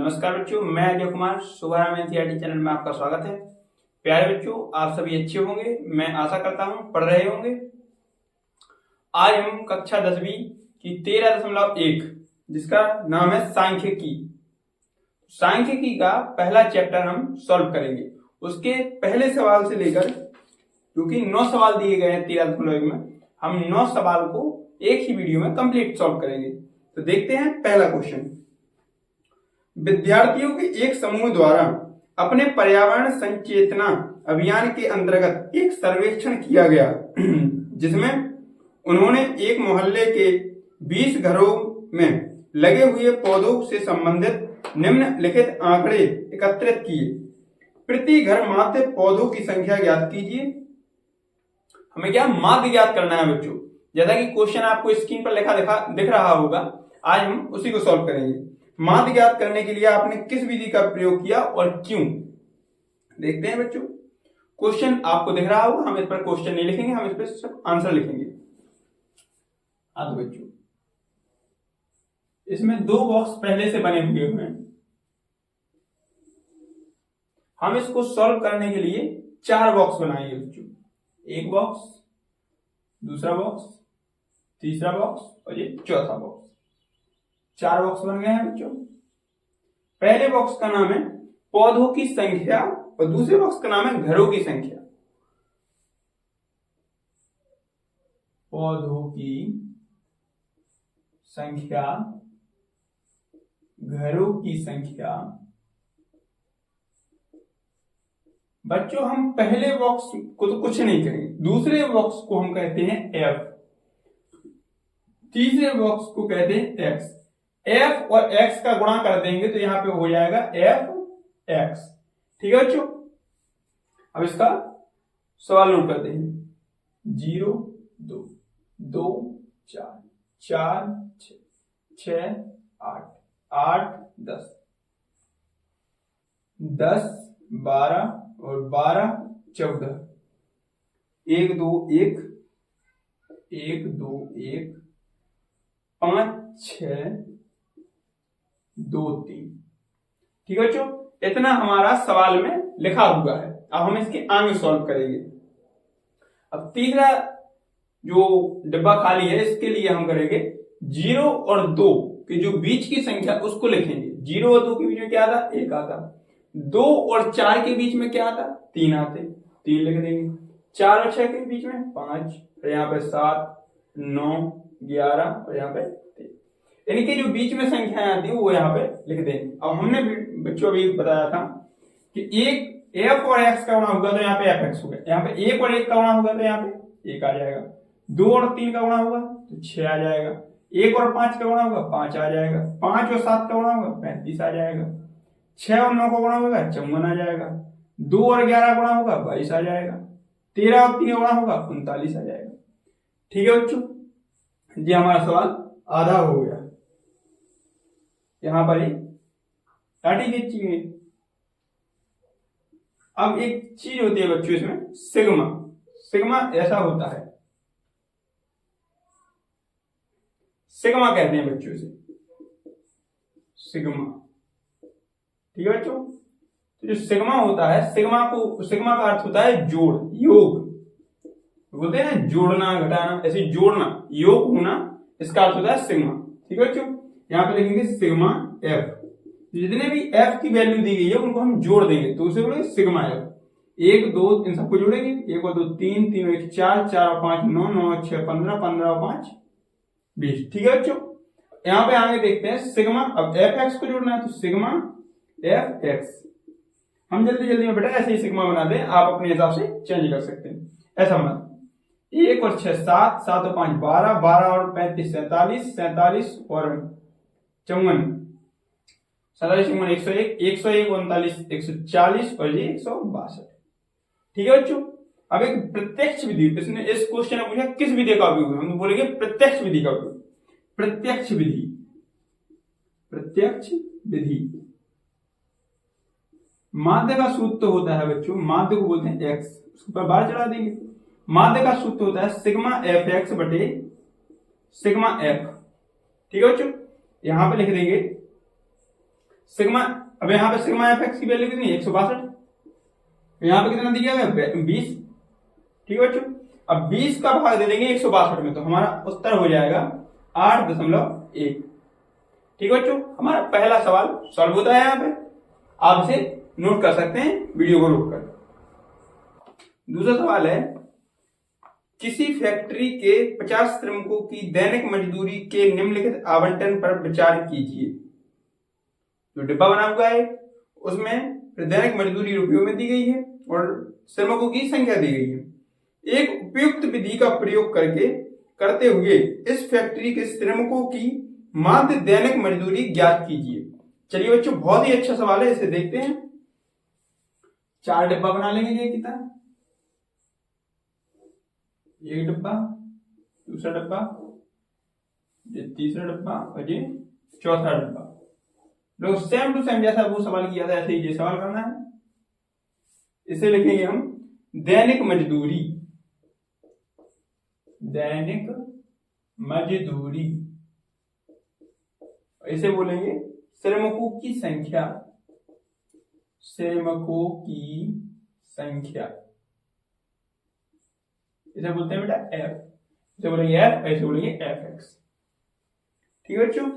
नमस्कार बच्चों, मैं अजय कुमार सुबह में एनसीईआरटी चैनल में आपका स्वागत है। प्यारे बच्चों, आप सभी अच्छे होंगे, मैं आशा करता हूं पढ़ रहे होंगे। आज हम कक्षा 10वीं की 13.1 जिसका नाम है सांख्यिकी। सांख्यिकी का पहला चैप्टर हम सॉल्व करेंगे। उसके पहले सवाल से लेकर, क्योंकि 9 सवाल दिए गए हैं 13.1 में, हम 9 सवाल को एक ही वीडियो में कंप्लीट सॉल्व करेंगे। तो देखते हैं पहला क्वेश्चन। विद्यार्थियों के एक समूह द्वारा अपने पर्यावरण संचेतना अभियान के अंतर्गत एक सर्वेक्षण किया गया जिसमें उन्होंने एक मोहल्ले के 20 घरों में लगे हुए पौधों से संबंधित निम्नलिखित आंकड़े एकत्रित किए। प्रति घर माध्य पौधों की संख्या ज्ञात कीजिए। हमें क्या माध्य ज्ञात करना है बच्चों। जैसा कि क्वेश्चन आपको स्क्रीन पर लिखा दिख रहा होगा, आज हम उसी को सॉल्व करेंगे। माध्य ज्ञात करने के लिए आपने किस विधि का प्रयोग किया और क्यों, देखते हैं बच्चों। क्वेश्चन आपको दिख रहा होगा, हम इस पर क्वेश्चन नहीं लिखेंगे, हम इस पर सिर्फ आंसर लिखेंगे। तो बच्चों, इसमें 2 बॉक्स पहले से बने हुए हैं। हम इसको सॉल्व करने के लिए 4 बॉक्स बनाएंगे बच्चों। एक बॉक्स, दूसरा बॉक्स, तीसरा बॉक्स और ये चौथा बॉक्स। 4 बॉक्स बन गए हैं बच्चों। पहले बॉक्स का नाम है पौधों की संख्या और दूसरे बॉक्स का नाम है घरों की संख्या। पौधों की संख्या, घरों की संख्या। बच्चों, हम पहले बॉक्स को तो कुछ नहीं करेंगे, दूसरे बॉक्स को हम कहते हैं एफ, तीसरे बॉक्स को कहते हैं एक्स। एफ और एक्स का गुणा कर देंगे तो यहां पे हो जाएगा एफ एक्स। ठीक है बच्चों, अब इसका सवाल नोट करते हैं। 0 2 2 4 4 6 8 8 10 10 12 और 12 14 1 2 1 1 2 1 5 6 2 3। ठीक है बच्चों, इतना हमारा सवाल में लिखा हुआ है। अब हम इसके आगे सॉल्व करेंगे। अब तीसरा जो डिब्बा खाली है, इसके लिए हम करेंगे 0 और 2 के जो बीच की संख्या उसको लिखेंगे। 0 और 2 के बीच में क्या आता? 1 आता। 2 और 4 के बीच में क्या आता? 3 आते, 3 लिख देंगे। 4 और 6 के बीच में 5, और यहाँ पे 7 9 11 और यहाँ पे 3। इनके जो बीच में संख्याएं आती है वो यहाँ पे लिख देंगे। अब हमने बच्चों अभी बताया था कि एक एफ और एक्स का गुणा होगा तो यहाँ पे एफ एक्स होगा, यहाँ पे 1 और 1 का गुणा होगा तो यहाँ पे 1 आ जाएगा। 2 और 3 का गुणा होगा तो 6 आ जाएगा। 1 और 5 का गुणा होगा 5 आ जाएगा। 5 और 7 का गुणा होगा 35 आ जाएगा। 6 और 9 का गुणा होगा 54 आ जाएगा। 2 और 11 गुणा होगा 22 आ जाएगा। 13 और 3 गुणा होगा 39 आ जाएगा। ठीक है बच्चों, ये हमारा सवाल आधा हो गया। यहां पर ही टाटी खींची गई। अब एक चीज होती है बच्चों इसमें, सिग्मा। सिग्मा ऐसा होता है, सिग्मा कहते हैं बच्चों से, सिग्मा। ठीक है बच्चों, तो जो सिग्मा होता है, सिग्मा का अर्थ होता है जोड़, योग। बोलते हैं ना जोड़ना घटाना, ऐसे जोड़ना, योग होना, इसका अर्थ होता है सिग्मा। ठीक है बच्चों, यहां पे लिखेंगे सिग्मा एफ। जितने भी एफ की वैल्यू दी गई है उनको हम जोड़ देंगे तो उसे बोलेंगे सिग्मा एफ। 1 2 इन सबको जोड़ेंगे, 1 और 2 3 3 और 1 4 4 और 5 9 9 और 6 15 15 और 5 20। ठीक है बच्चों, यहां पे आगे देखते हैं सिग्मा। अब एफ एक्स को जोड़ना है तो सिग्मा एफ एक्स। हम जल्दी में बेटा ऐसे ही सिग्मा बना दें, आप अपने हिसाब से चेंज कर सकते हैं। ऐसा बना 1 और 6 7 7 और 5 12 12 और 35 47 47 और 54 47 101 101 39 140 और ये 162। ठीक है बच्चों, अब एक प्रत्यक्ष विधि, इसने इस क्वेश्चन में पूछा किस विधि का उपयोग, हम बोलेंगे प्रत्यक्ष विधि का उपयोग। प्रत्यक्ष विधि, प्रत्यक्ष विधि। माध्य का सूत्र होता है बच्चों, माध्य को बोलते हैं एक्स, उसके ऊपर बार चढ़ा देंगे। माध्य का सूत्र होता है सिग्मा एफ एक्स बटे सिग्मा एफ। ठीक है बच्चों, यहां पे लिख देंगे सिग्मा, अब यहाँ पे सिग्मा एफ एक्स की वैल्यू कितनी है 162, यहाँ पे कितना दिया गया 20। ठीक है बच्चों, अब 20 का भाग दे देंगे 162 में तो हमारा उत्तर हो जाएगा 8.1। ठीक है बच्चों, हमारा पहला सवाल सॉल्व होता है। यहाँ पे आप इसे नोट कर सकते हैं वीडियो को रोककर। दूसरा सवाल है, किसी फैक्ट्री के 50 श्रमिकों की दैनिक मजदूरी के निम्नलिखित आवंटन पर विचार कीजिए। जो डिब्बा बना हुआ है उसमें दैनिक मजदूरी रुपयों में दी गई है और श्रमिकों की संख्या दी गई है। एक उपयुक्त विधि का प्रयोग करते हुए इस फैक्ट्री के श्रमिकों की माध्य दैनिक मजदूरी ज्ञात कीजिए। चलिए बच्चों, बहुत ही अच्छा सवाल है, इसे देखते हैं। 4 डिब्बा बना लेंगे ये कितना, एक डिब्बा, दूसरा डिब्बा, ये तीसरा डिब्बा और ये चौथा डिब्बा। लोग सेम टू सेम जैसा वो सवाल किया था ऐसे ही ये सवाल करना है। इसे लिखेंगे हम दैनिक मजदूरी, दैनिक मजदूरी। इसे बोलेंगे श्रमिकों की संख्या, श्रमिकों की संख्या। इसे बोलते हैं बेटा एफ, इसे बोलेंगे एफ, ऐसे बोलेंगे एफ एक्स। ठीक है बच्चों,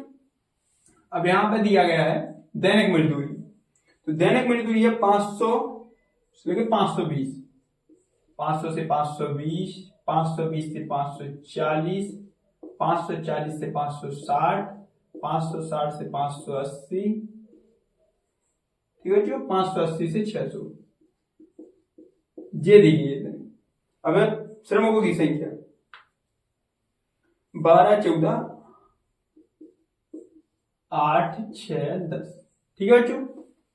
अब यहां पर दिया गया है दैनिक मजदूरी, तो दैनिक मजदूरी है 500 से 520, 500 से 520, 520 से 540, 540 से 560, 560 से 580, ठीक है बच्चों, 580 से 600 ये दी गई है। अब श्रमिकों की संख्या 12, 14, 8, 6, 10। ठीक है बच्चों,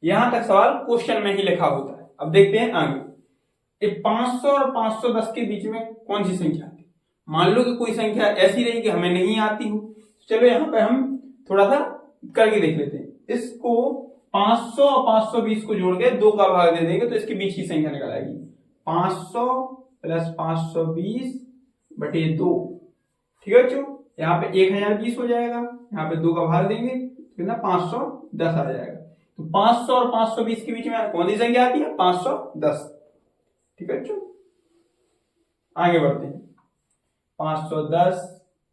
यहां तक सवाल क्वेश्चन में ही लिखा होता है। अब देखते हैं आगे, 500 और 510 के बीच में कौन सी संख्या आती है। मान लो कि कोई संख्या ऐसी रही कि हमें नहीं आती हो, चलो यहां पे हम थोड़ा सा करके देख लेते हैं। इसको 500 और 520 को जोड़ के 2 का भाग दे देंगे तो इसके बीच की संख्या निकल आएगी 500 प्लस 520 बटे 2। ठीक है बच्चों, यहाँ पे 1020 हो जाएगा, यहाँ पे 2 का भाग देंगे तो कितना 510 आ जाएगा। तो 500 और 520 के बीच में कौन सी संख्या आती है 510। ठीक है बच्चों, आगे बढ़ते हैं। 510,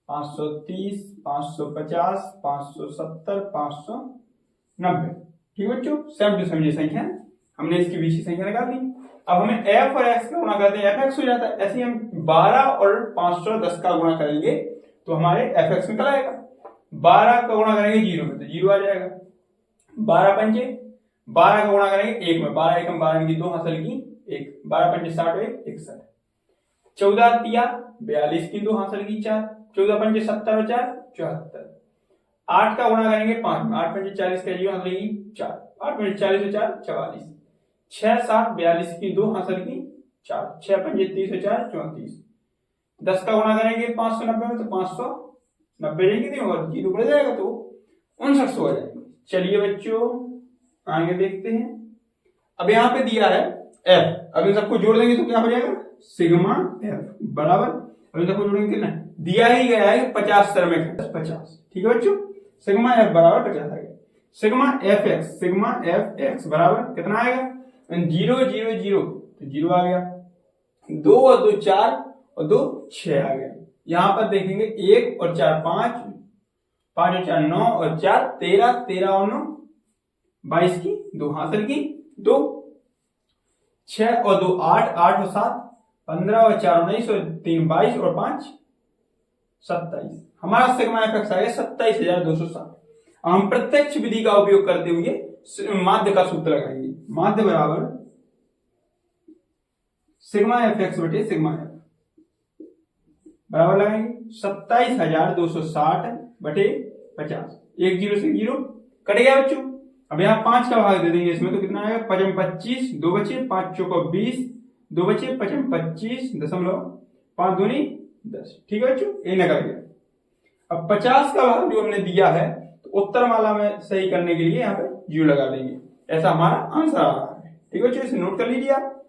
530, 550, 570, 590। ठीक है बच्चों, सेम टू सेम ये संख्या हमने इसके बीच की संख्या निकाल दी। अब हमें एफ और एक्स का गुणा करते हैं, एफ एक्स हो जाता है। ऐसे ही हम 12 और 510 का गुणा करेंगे तो हमारे एफ एक्स निकल आएगा। 12 का गुणा करेंगे 0 में तो 0 आ जाएगा। 12 पंजे, 12 का गुणा करेंगे 1 में, 12 एकम 12 की 2 हासिल की 1, 12 पंजे 60 61। 14 तिया 42 की 2 हासिल की 4, 14 पंजे 70 और 4 74। 8 का गुणा करेंगे 5 में, 8 पंजे 40 का 0 हासिल की 4, 8 पंजे 40 और 4 44। 6 7 42 की 2 हासिल की 4, 6 पंजे 30 और 4 34। 10 का गुणा करेंगे 590 में तो 590 रहेंगे और 0 बढ़ जाएगा तो 59 हो जाएगा। चलिए बच्चों आगे देखते हैं। अब यहाँ पे दिया है एफ, अब इन सबको जोड़ देंगे तो क्या हो जाएगा सिग्मा एफ बराबर, अब इन सबको जोड़ेंगे कितना दिया ही गया है 50 श्रमिक 50। ठीक है बच्चों, सिग्मा एफ बराबर 50 आ गया। सिग्मा एफ एक्स बराबर कितना आएगा 0 0 0 तो 0 आ गया। 2 और 2 4 और 2 6 आ गया। यहां पर देखेंगे 1 और 4 5, 5 और 4 9 और 4 13, 13 और 9 22 की 2 हासिल की 2, 6 और 2 8, 8 और 7 15 और 4 19 और 3 22 और 5 27। हमारा सिग्मा एफ एक्स आ गया 27,260। हम प्रत्यक्ष विधि का उपयोग करते हुए माध्य का सूत्र लगाएंगे। माध्य बराबर सिग्मा एफ एक्स बटे सिग्मा एफ बराबर लगाएंगे 27,260 बटे 50। 1 0 से 0 कट गया बच्चों। अब यहाँ 5 का भाग दे देंगे इसमें तो कितना आएगा 5 25, 2 बचे 5 चौको 20, 2 बचे 5 25 दशमलव 5 दूनी 10। ठीक है बच्चों, ये निकल गया। अब 50 का भाग जो हमने दिया है तो उत्तर माला में सही करने के लिए यहाँ पे 0 लगा देंगे, ऐसा हमारा आंसर आ रहा है। ठीक है बच्चों, इसे नोट कर लीजिए आप।